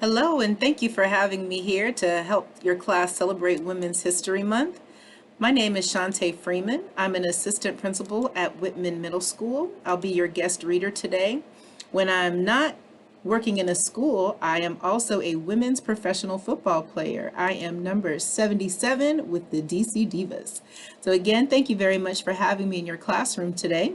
Hello, and thank you for having me here to help your class celebrate Women's History Month. My name is Shantae Freeman. I'm an assistant principal at Whitman Middle School. I'll be your guest reader today. When I'm not working in a school, I am also a women's professional football player. I am number 77 with the DC Divas. So again, thank you very much for having me in your classroom today.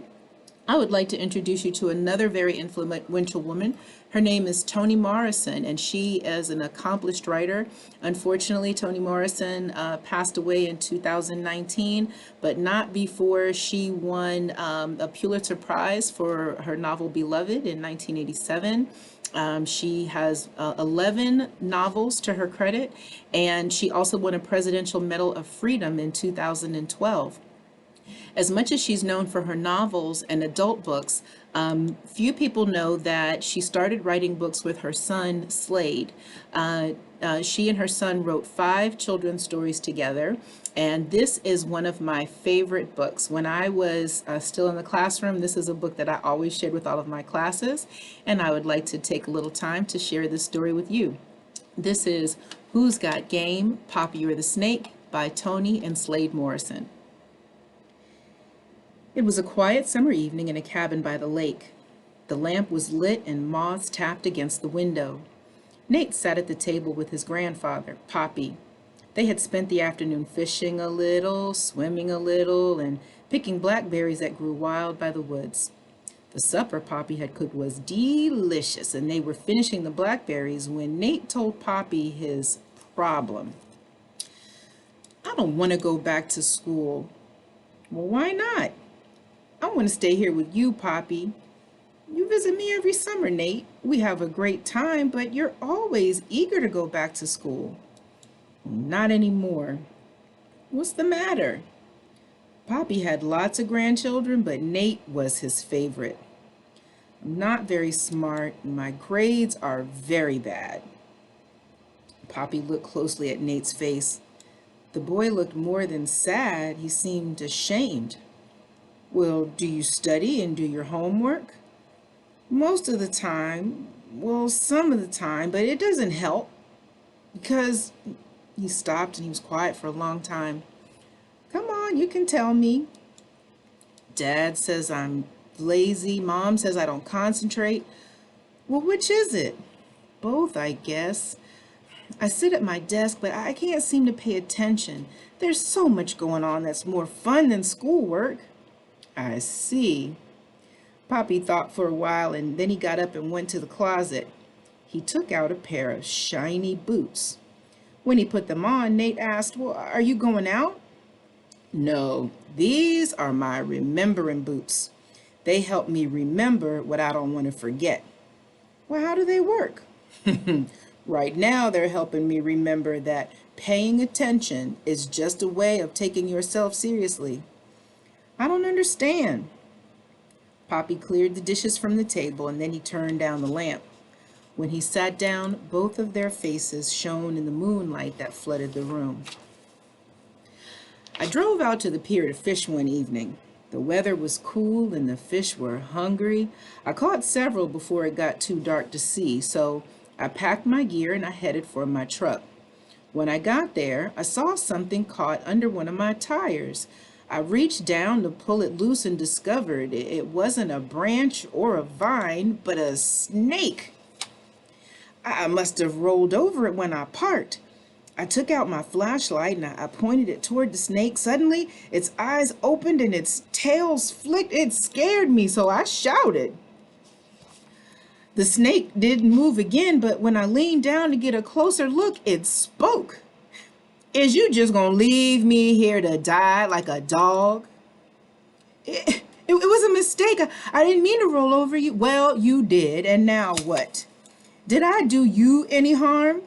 I would like to introduce you to another very influential woman. Her name is Toni Morrison, and she is an accomplished writer. Unfortunately, Toni Morrison passed away in 2019, but not before she won a Pulitzer Prize for her novel Beloved in 1987. She has 11 novels to her credit, and she also won a Presidential Medal of Freedom in 2012. As much as she's known for her novels and adult books, few people know that she started writing books with her son, Slade. She and her son wrote 5 children's stories together, and this is one of my favorite books. When I was still in the classroom, this is a book that I always shared with all of my classes, and I would like to take a little time to share this story with you. This is Who's Got Game? Poppy or the Snake by Toni and Slade Morrison. It was a quiet summer evening in a cabin by the lake. The lamp was lit and moths tapped against the window. Nate sat at the table with his grandfather, Poppy. They had spent the afternoon fishing a little, swimming a little, and picking blackberries that grew wild by the woods. The supper Poppy had cooked was delicious, and they were finishing the blackberries when Nate told Poppy his problem. "I don't want to go back to school." "Well, why not?" "I want to stay here with you, Poppy." "You visit me every summer, Nate. We have a great time, but you're always eager to go back to school." "Not anymore." "What's the matter?" Poppy had lots of grandchildren, but Nate was his favorite. "I'm not very smart, and my grades are very bad." Poppy looked closely at Nate's face. The boy looked more than sad. He seemed ashamed. "Well, do you study and do your homework?" "Most of the time. Well, some of the time, but it doesn't help because—" He stopped and he was quiet for a long time. "Come on, you can tell me." "Dad says I'm lazy. Mom says I don't concentrate." "Well, which is it?" "Both, I guess. I sit at my desk, but I can't seem to pay attention. There's so much going on that's more fun than schoolwork." "I see." Poppy thought for a while, and then he got up and went to the closet. He took out a pair of shiny boots. When he put them on, Nate asked, "Well, are you going out?" "No, these are my remembering boots. They help me remember what I don't want to forget." "Well, how do they work?" "Right now, they're helping me remember that paying attention is just a way of taking yourself seriously." "I don't understand." Poppy cleared the dishes from the table and then he turned down the lamp. When he sat down, both of their faces shone in the moonlight that flooded the room. "I drove out to the pier to fish one evening. The weather was cool and the fish were hungry. I caught several before it got too dark to see, so I packed my gear and I headed for my truck. When I got there, I saw something caught under one of my tires. I reached down to pull it loose and discovered it wasn't a branch or a vine, but a snake. I must have rolled over it when I parked. I took out my flashlight and I pointed it toward the snake. Suddenly, its eyes opened and its tails flicked. It scared me, so I shouted. The snake didn't move again, but when I leaned down to get a closer look, it spoke. "Is you just gonna leave me here to die like a dog?" It was a mistake. I didn't mean to roll over you." "Well, you did, and now what? Did I do you any harm?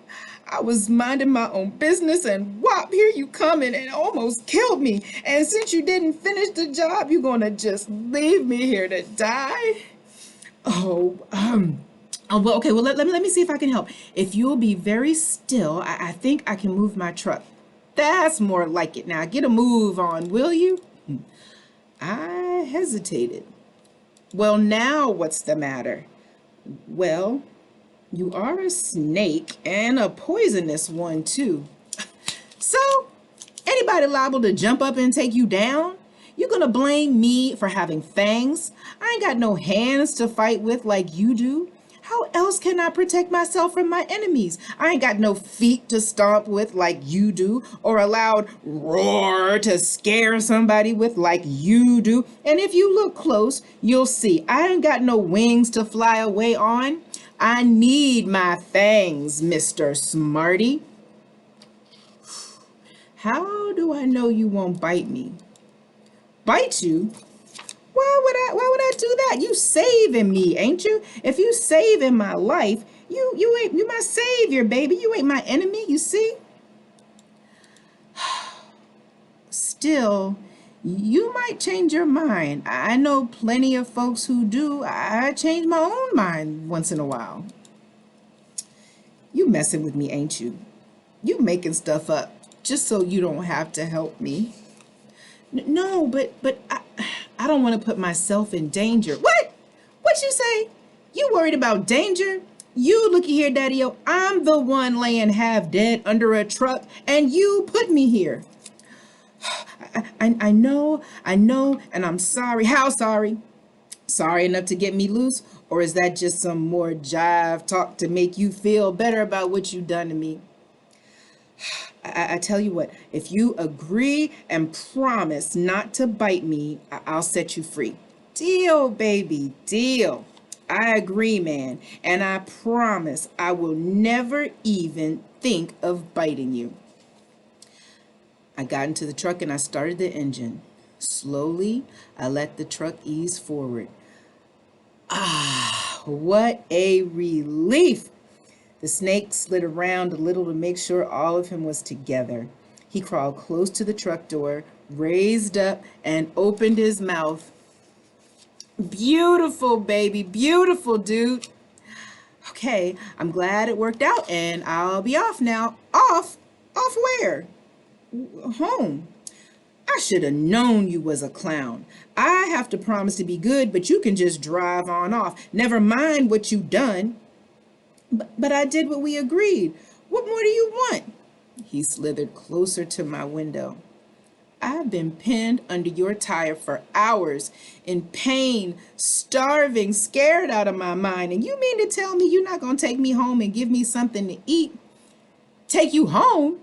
I was minding my own business and whop, here you come and almost killed me. And since you didn't finish the job, you're gonna just leave me here to die?" Well, okay, well, let me see if I can help. If you'll be very still, I think I can move my truck." "That's more like it. Now get a move on, will you?" I hesitated. "Well, now what's the matter?" "Well, You are a snake and a poisonous one, too. So, anybody liable to jump up and take you down? You gonna blame me for having fangs? I ain't got no hands to fight with like you do. How else can I protect myself from my enemies? I ain't got no feet to stomp with like you do, or a loud roar to scare somebody with like you do. And if you look close, you'll see I ain't got no wings to fly away on. I need my fangs, Mr. Smarty. How do I know you won't bite me? Bite you? Why would I do that? You saving me, ain't you? If you saving my life, you my savior, baby. You ain't my enemy, you see? Still, you might change your mind. I know plenty of folks who do. I change my own mind once in a while. You messing with me, ain't you? You making stuff up just so you don't have to help me. No, but I don't want to put myself in danger. What? What you say? You worried about danger? You looky here, Daddy-O. I'm the one laying half dead under a truck, and you put me here. I know, and I'm sorry. How sorry? Sorry enough to get me loose? Or is that just some more jive talk to make you feel better about what you done to me? I tell you what, if you agree and promise not to bite me, I'll set you free. Deal, baby, deal. I agree, man, and I promise I will never even think of biting you. I got into the truck and I started the engine. Slowly, I let the truck ease forward. Ah, what a relief! The snake slid around a little to make sure all of him was together. He crawled close to the truck door, raised up, and opened his mouth. Beautiful, baby, beautiful, dude. Okay, I'm glad it worked out, and I'll be off now. Off? Off where? Home. I should have known you was a clown. I have to promise to be good, but you can just drive on off. Never mind what you done. But I did what we agreed. What more do you want? He slithered closer to my window. I've been pinned under your tire for hours, in pain, starving, scared out of my mind. And you mean to tell me you're not going to take me home and give me something to eat? Take you home?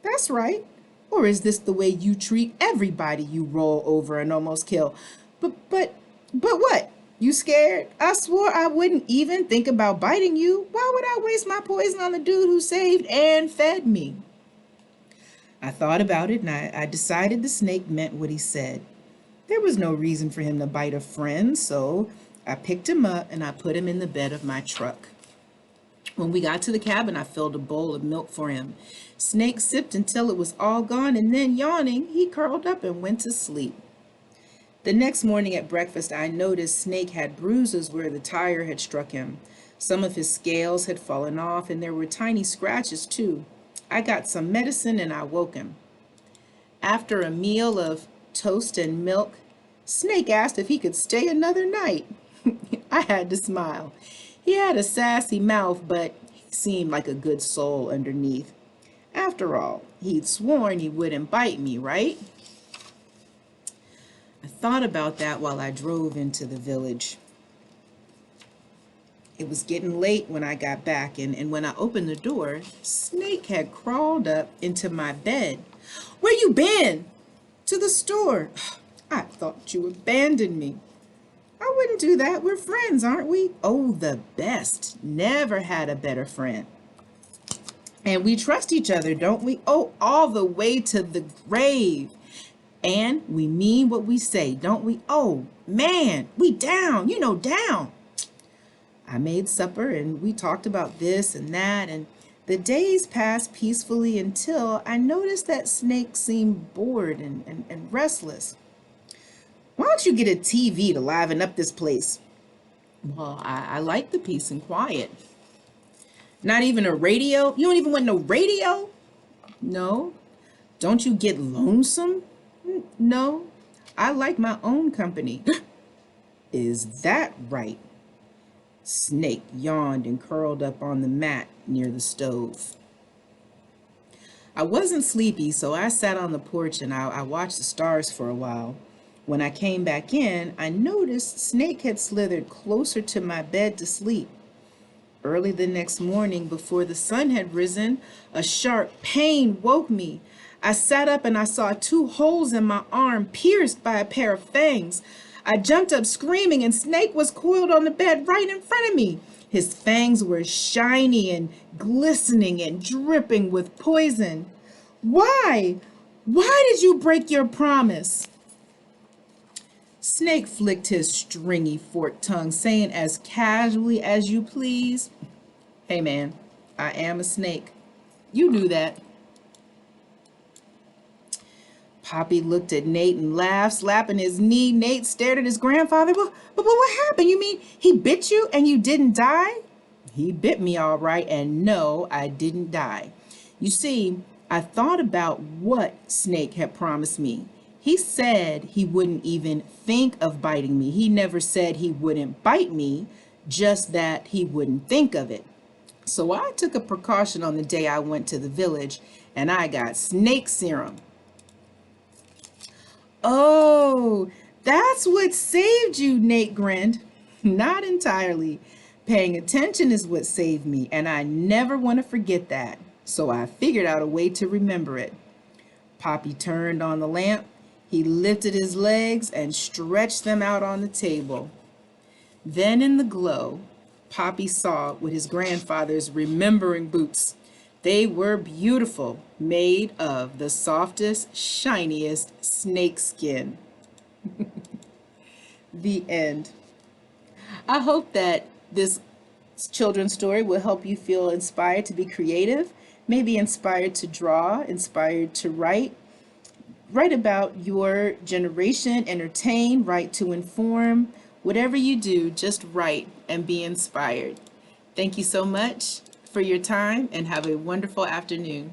That's right. Or is this the way you treat everybody you roll over and almost kill? But what? You scared? I swore I wouldn't even think about biting you. Why would I waste my poison on the dude who saved and fed me? I thought about it and I decided the snake meant what he said. There was no reason for him to bite a friend, so I picked him up and I put him in the bed of my truck. When we got to the cabin, I filled a bowl of milk for him. Snake sipped until it was all gone, and then, yawning, he curled up and went to sleep. The next morning at breakfast, I noticed Snake had bruises where the tire had struck him. Some of his scales had fallen off, and there were tiny scratches, too. I got some medicine, and I woke him. After a meal of toast and milk, Snake asked if he could stay another night. I had to smile. He had a sassy mouth, but he seemed like a good soul underneath. After all, he'd sworn he wouldn't bite me, right? I thought about that while I drove into the village. It was getting late when I got back, and when I opened the door, Snake had crawled up into my bed. Where you been? To the store. I thought you abandoned me. I wouldn't do that. We're friends, aren't we? Oh, the best. Never had a better friend. And we trust each other, don't we? Oh, all the way to the grave. And we mean what we say, don't we? Oh, man, we down, down. I made supper and we talked about this and that, and the days passed peacefully until I noticed that Snake seemed bored and restless. Why don't you get a TV to liven up this place? Well, I like the peace and quiet. Not even a radio? You don't even want no radio? No. Don't you get lonesome? No. I like my own company. Is that right? Snake yawned and curled up on the mat near the stove. I wasn't sleepy, so I sat on the porch and I watched the stars for a while. When I came back in, I noticed Snake had slithered closer to my bed to sleep. Early the next morning, before the sun had risen, a sharp pain woke me. I sat up and I saw two holes in my arm pierced by a pair of fangs. I jumped up screaming, and Snake was coiled on the bed right in front of me. His fangs were shiny and glistening and dripping with poison. Why? Why did you break your promise? Snake flicked his stringy forked tongue, saying as casually as you please, "Hey man, I am a snake. You knew that." Poppy looked at Nate and laughed, slapping his knee. Nate stared at his grandfather. But what happened? You mean he bit you and you didn't die? He bit me all right, and no, I didn't die. You see, I thought about what Snake had promised me. He said he wouldn't even think of biting me. He never said he wouldn't bite me, just that he wouldn't think of it. So I took a precaution on the day I went to the village, and I got snake serum. Oh, that's what saved you, Nate grinned. Not entirely. Paying attention is what saved me, and I never want to forget that. So I figured out a way to remember it. Poppy turned on the lamp. He lifted his legs and stretched them out on the table. Then in the glow, Poppy saw what his grandfather's remembering boots. They were beautiful, made of the softest, shiniest snake skin. The end. I hope that this children's story will help you feel inspired to be creative, maybe inspired to draw, inspired to write. Write about your generation, entertain, write to inform. Whatever you do, just write and be inspired. Thank you so much for your time and have a wonderful afternoon.